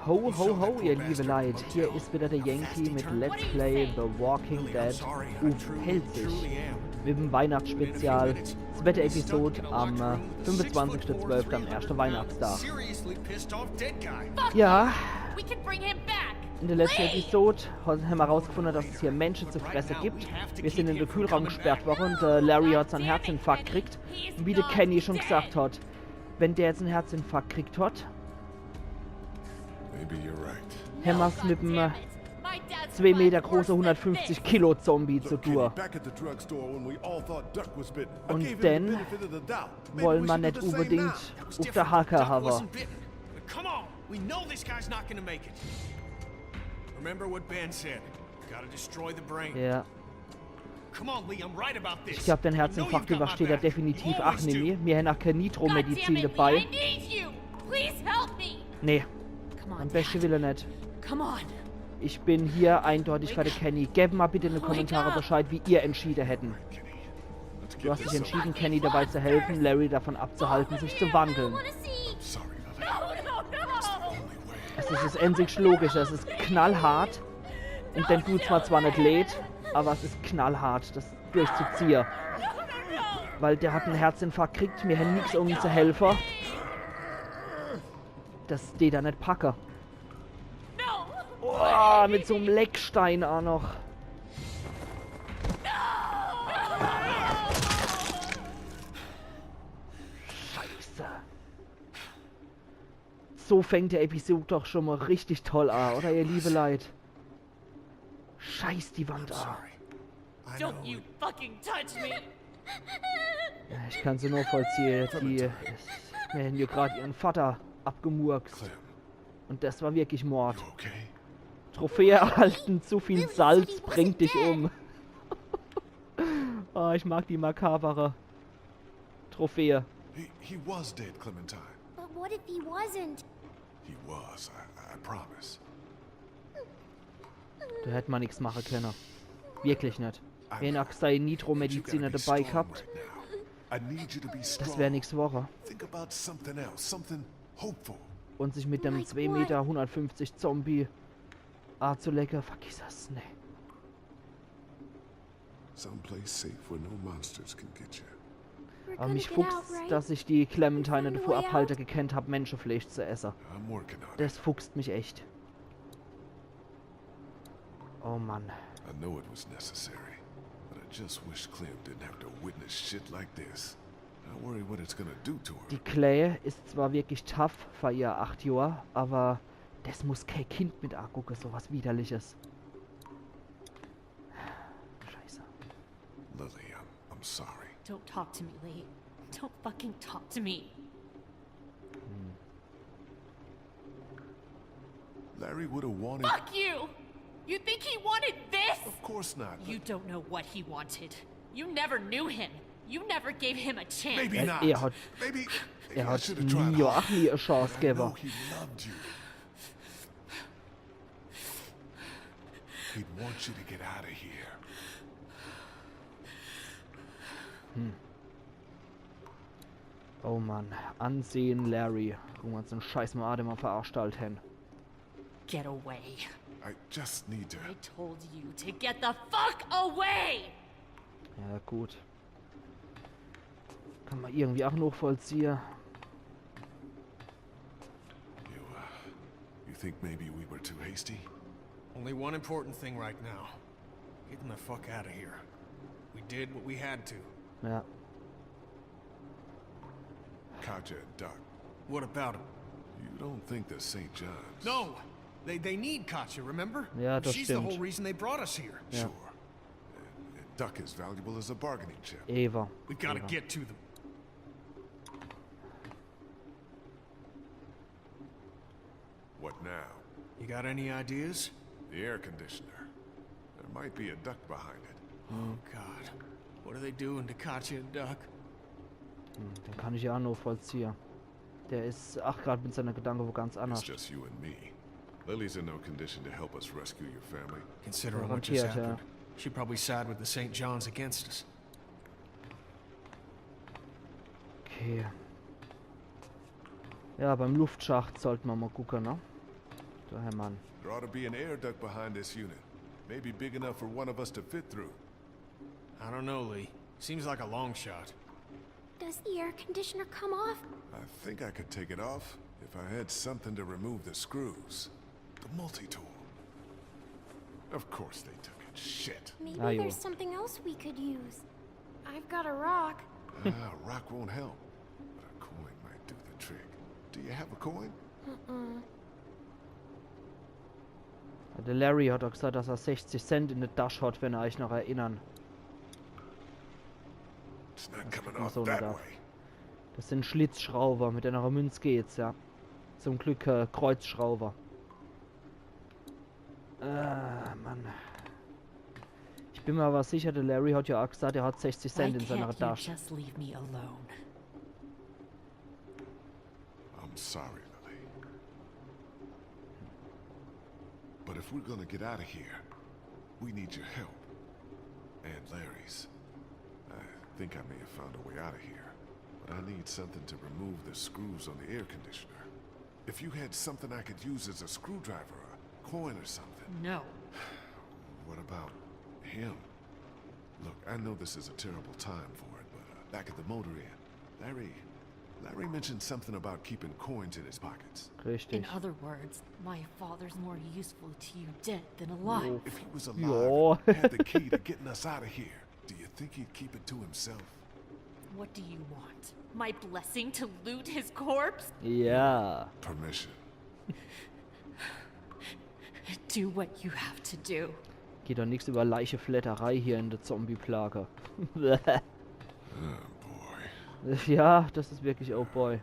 Ho, ho, ho, ihr liebe Leid. Hier ist wieder der Jenki mit Let's Play The Walking Dead uff pälzisch. Mit dem Weihnachtsspezial. Zweite Episode am 25.12. am ersten Weihnachtstag. Ja, in der letzten Episode haben wir herausgefunden, dass es hier Menschen zu fressen gibt. Wir sind in den Kühlraum gesperrt worden und Larry hat seinen Herzinfarkt gekriegt. Und wie der Kenny schon gesagt hat, wenn der jetzt einen Herzinfarkt kriegt hat, haben wir es mit dem 2 Meter großen 150 Kilo Zombie zu tun. Und dann wollen wir nicht unbedingt auf der Hacke haben. Ja. Ich glaube, den Herzinfarkt übersteht er definitiv auch nicht mehr. Wir haben auch keine Nitromedizin dabei. Nee, am besten will er nicht. Ich bin hier eindeutig bei der Kenny. Gebt mal bitte in die Kommentare Bescheid, wie ihr entschieden hätten. Du hast dich entschieden, Kenny dabei zu helfen, Larry davon abzuhalten, sich zu wandeln. Es ist das einzig Logische, es ist knallhart. Und dann tut es zwar nicht lädt, aber es ist knallhart, das durchzuziehen. Weil der hat einen Herzinfarkt gekriegt, mir haben nichts, um ihm zu helfen. Das steht da nicht packe. Oh, mit so einem Leckstein auch noch. Scheiße. So fängt der Episode doch schon mal richtig toll an, oder ihr liebe Leid? Scheiß die Wand an. Ja, ich kann sie nur vollziehen. Wir haben hier gerade ihren Vater abgemurkst. Und das war wirklich Mord. Trophäe erhalten, zu viel Salz bringt dich um. Oh, ich mag die makabere Trophäe. He was dead, Clementine. But what if he wasn't? He was, I promise. Da hätte man nichts machen können. Wirklich nicht. Wenn auch sei Nitromediziner dabei gehabt, das wäre nichts Woche. Und sich mit dem 2 Meter 150 Zombie zu lecker, vergiss das, ne. Aber mich fuchst, dass ich die Clementine davor abhalte gekannt habe, Menschenfleisch zu essen. Das fuchst mich echt. Oh Mann. I know it was necessary, but I just wish Clem didn't have to witness shit like this. I worry what it's gonna do to her. Die Clay ist zwar wirklich tough für ihr 8 Jahre, aber das muss kein Kind mit angucken, sowas Widerliches. Scheiße. Lily, I'm sorry. Don't talk to me, Lee. Don't fucking talk to me. Larry would have wanted... Fuck you! You think he wanted this? Of course not. You don't know what he wanted. You never knew him. You never gave him a chance. Maybe not. Maybe hat nie auch nie eine Chance gegeben. He'd want you to get out of here. Oh Mann, ansehen Larry. Gucken wir uns den Scheiß mal an, den wir verarscht haben. Get away. I just need to... I told you to get the fuck away! Ja, gut. Kann man irgendwie auch noch vollziehen. You think maybe we were too hasty? Only one important thing right now. Getting the fuck out of here. We did what we had to. Ja. Katja and Doc. What about him? You don't think that St. John's... No! They need Katja, remember? Ja, das She's stimmt. the whole reason they brought us here. Ja. Sure. And Duck is valuable as a bargaining chip. Eva. We gotta Eva. get to them. What now? You got any ideas? The air conditioner. There might be a duck behind it. Oh God. What are they doing to Katja and Duck? Den kann ich ja auch noch vollziehen. Der ist gerade mit seiner Gedanken wo ganz anders. It's just you and me. Lily's in no condition to help us rescue your family. Considering what just Garantiert, ja. happened, she'd probably side with the St. John's against us. Okay. Ja, beim Luftschacht sollten wir mal gucken, ne? Daher Mann. There ought to be an air duct behind this unit. Maybe big enough for one of us to fit through. I don't know, Lee. Seems like a long shot. Does the air conditioner come off? I think I could take it off if I had something to remove the screws. The multi-tool. Of course they took it. Shit. Maybe Ayo. there's something else we could use. I've got a rock. Rock won't help. But a coin might do the trick. Do you have a coin? Der Larry hat auch gesagt, dass er 60 Cent in der Tasche hat, wenn ihr euch noch erinnern. It's not coming man off so nicht that ab. way. Das sind Schlitzschrauber, mit einer Münz geht's, ja. Zum Glück Kreuzschrauber. Mann. Ich bin mir aber sicher, der Larry hat ja auch gesagt, er hat 60 Cent in seiner Tasche. Just leave me alone? I'm sorry, Lily. But if we're gonna get out of here, we need your help. And Larry's. I think I may have found a way out of here. But I need something to remove the screws on the air conditioner. If you had something I could use as a screwdriver, a coin or something. No. What about him? Look, I know this is a terrible time for it, but back at the motor inn, Larry mentioned something about keeping coins in his pockets. Richtig. In other words, my father's more useful to you dead than alive. If he was Ja. alive and had the key to getting us out of here, do you think he'd keep it to himself? What do you want? My blessing to loot his corpse? Ja. Permission. Do what you have to do. Geht doch nichts über Leicheflatterei hier in der Zombie-Plage. Oh boy. Ja, das ist wirklich oh boy.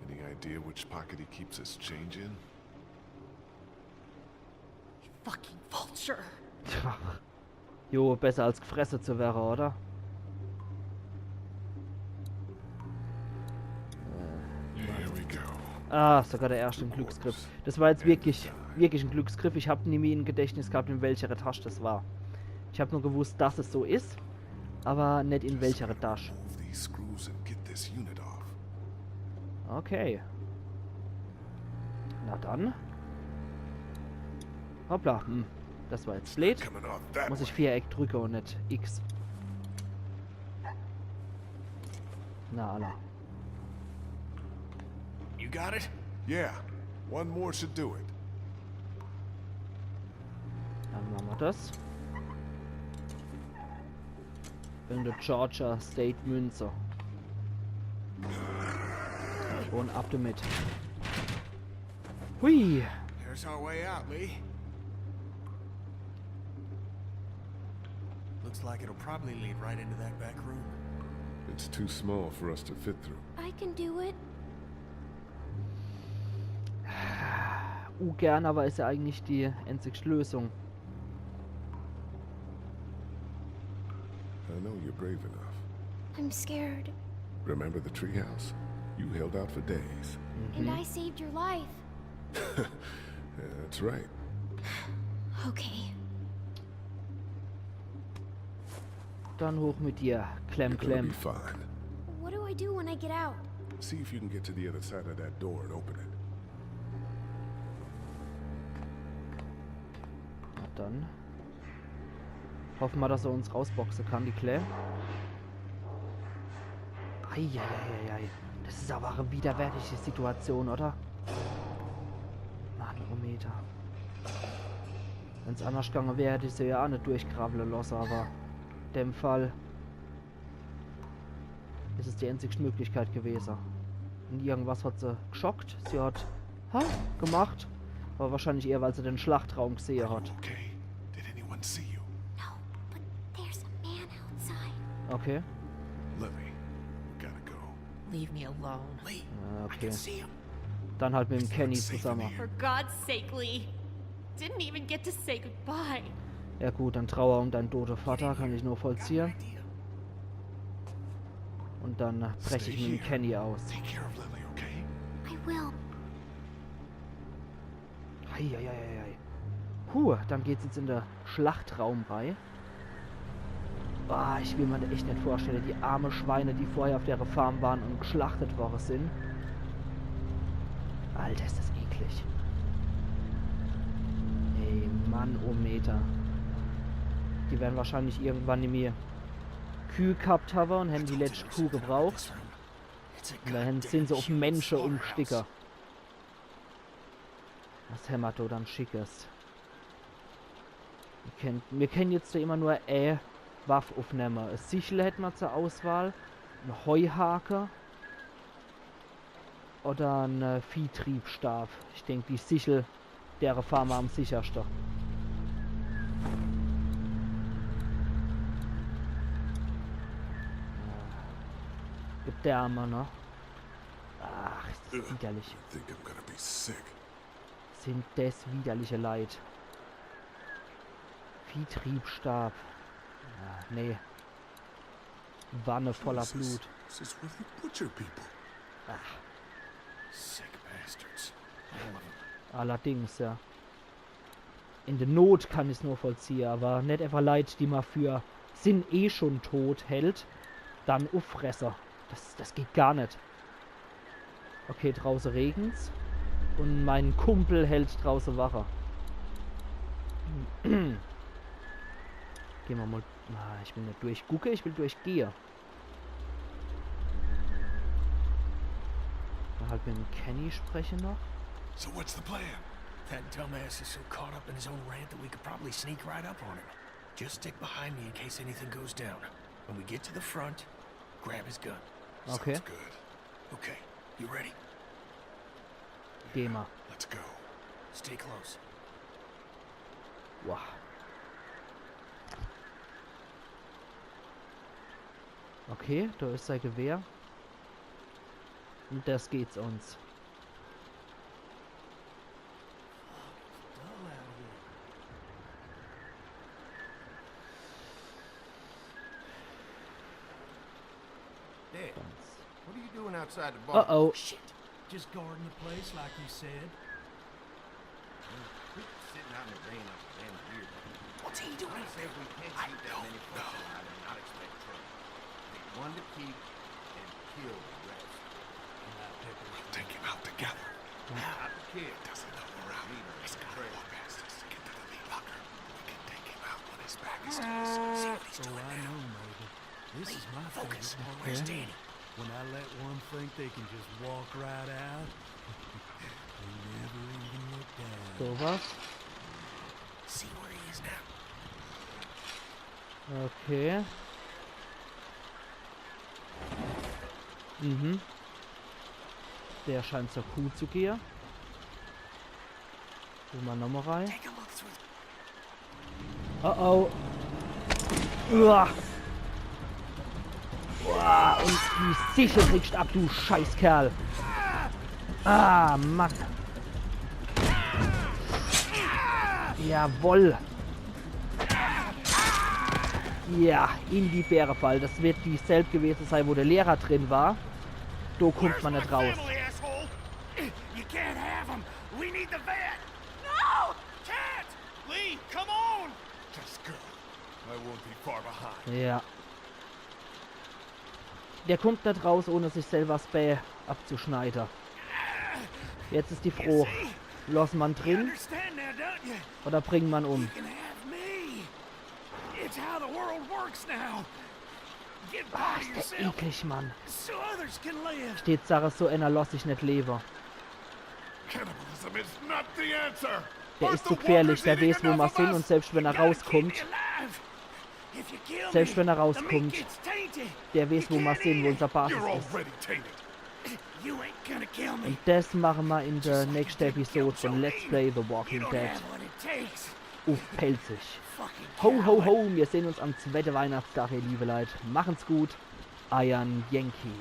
Any idea which pocket he keeps his change in? Fucking vulture. Jo, besser als gefressen zu werden, oder? Here we go. Ah, sogar der erste Glücksgriff. Das war jetzt wirklich ein Glücksgriff. Ich habe nie mehr im Gedächtnis gehabt, in welcher Tasche das war. Ich habe nur gewusst, dass es so ist, aber nicht in welcher Tasche. Move these screws and get this unit off. Okay. Na dann. Hoppla, das war jetzt blöd. Coming off that Muss ich way. Viereck drücken und nicht X. Na, Allah. You got it? Yeah, one more should do it. Dann machen wir das. In der Georgia State Münze. Und ab damit. Hui! There's our way out, Lee. Looks like it'll probably lead right into that back room. It's too small for us to fit through. I can do it. Gern, aber ist ja eigentlich die einzige Lösung. I know you're brave enough. I'm scared. Remember the treehouse? You held out for days. And I saved your life. Yeah, that's right. Okay. Dann hoch mit dir. Klemm, You're gonna klemm. be fine. What do I do when I get out? See if you can get to the other side of that door and open it. Na dann. Hoffen wir, dass er uns rausboxen kann, die Claire. Eieieiei. Das ist aber eine widerwärtige Situation, oder? Manometer. Wenn es anders gegangen wäre, hätte ich sie ja auch nicht durchkrabbeln lassen, aber in dem Fall ist es die einzige Möglichkeit gewesen. Und irgendwas hat sie geschockt. Sie hat gemacht. Aber wahrscheinlich eher, weil sie den Schlachtraum gesehen hat. Okay. Did anyone see you? No, but there's a man outside. Okay. Lily, we gotta go. Leave me alone. Lee, I Okay. can see him. Dann halt mit dem Kenny safe in zusammen. here. For God's sake, Lee. Didn't even get to say goodbye. Ja gut, dann Trauer um deinen toten Vater kann ich nur vollziehen. Idea. Und dann breche ich mit dem Kenny aus. Take care of Lily, okay? I will. Eieieiei. Dann geht's jetzt in der Schlachtraum rein. Ich will mir das echt nicht vorstellen. Die armen Schweine, die vorher auf der Farm waren und geschlachtet worden sind. Alter, ist das eklig. Mann, oh Meter. Die werden wahrscheinlich irgendwann in mir Kühe gehabt haben und haben die letzte Kuh gebraucht. Und dann sind sie auf Menschen umsticker. Was haben wir da dann Schickes? Wir können jetzt da immer nur Waffe aufnehmen. Ein Sichel hätten wir zur Auswahl. Ein Heuhake. Oder ein Viehtriebstab. Ich denke, die Sichel, deren fahren wir am sichersten. Gibt der Arme noch. Ach, ist das widerlich. Sind das widerliche Leid. Viehtriebstab. Ja, nee. Wanne voller Blut. Ach. Allerdings, ja. In der Not kann ich es nur vollziehen, aber nicht einfach Leid, die man für sind eh schon tot hält, dann auffresser. Das geht gar nicht. Okay, draußen regen's. Und mein Kumpel hält draußen Wache. Gehen wir mal. Ah, ich will nicht durchgucken, ich will durchgehen. Da halt mit dem Kenny sprechen noch. So what's the plan? That dumbass is so caught up in his own rant that we could probably sneak right up on him. Just stick behind me in case anything goes down. When we get to the front, grab his gun. Okay. Sounds good. Okay, you ready? Geh mal. Let's go. Stay close. Wow. Okay, da ist sein Gewehr. Und das geht's uns. Dad, what are you doing outside the bar? Uh-oh. Shit. Just guarding the place like you said. Sitting out in the rain like a damn weird. What's he doing? Say we can't keep that many folks alive and not expect trouble. Pick one to keep and kill the rest. We'll take him out together. Not the kid. Doesn't know we're out. He's got to walk past us to get to the meat locker. We can take him out when his back is to us. See what he's doing now. This is my focus. Where's Danny? When I let one think they can just walk right out, they never even look down. So was. See where he is now. Okay. Mhm. Der scheint zur Kuh zu gehen. Gehen wir nochmal rein. Take a look through. Oh oh. Uah. Uah. Und die Sichel kriegst ab, du Scheißkerl. Ah, Mann. Jawoll. Ja, in die Bärefall. Das wird dieselbe gewesen sein, wo der Lehrer drin war. Da kommt man nicht raus. You can't have him. We need the vet. No! Can't! Lee, come on! Just go. I won't be far behind. Ja. Der kommt nicht raus, ohne sich selber Spä abzuschneiden. Jetzt ist die froh. Lassen man drin Understand now, don't you? oder bringen man um? You can have me. It's how the world works now. Get Ah, by ist der yourself eklig, Mann. so others can live. Steht Sache so einer, lass ich nicht leben. Cannibalism is not the answer. Der ist zu gefährlich, der weiß, wo wir sind, und selbst wenn er rauskommt, selbst wenn er rauskommt, der weiß, wo wir sind, wo unser Basis You're ist. already tainted. Und das machen wir in der nächsten Episode von Let's Play The Walking Dead. Uff pälzisch. Ho ho ho, wir sehen uns am zweiten Weihnachtstag, ihr liebe Leute. Machen's gut. Euer Jenki.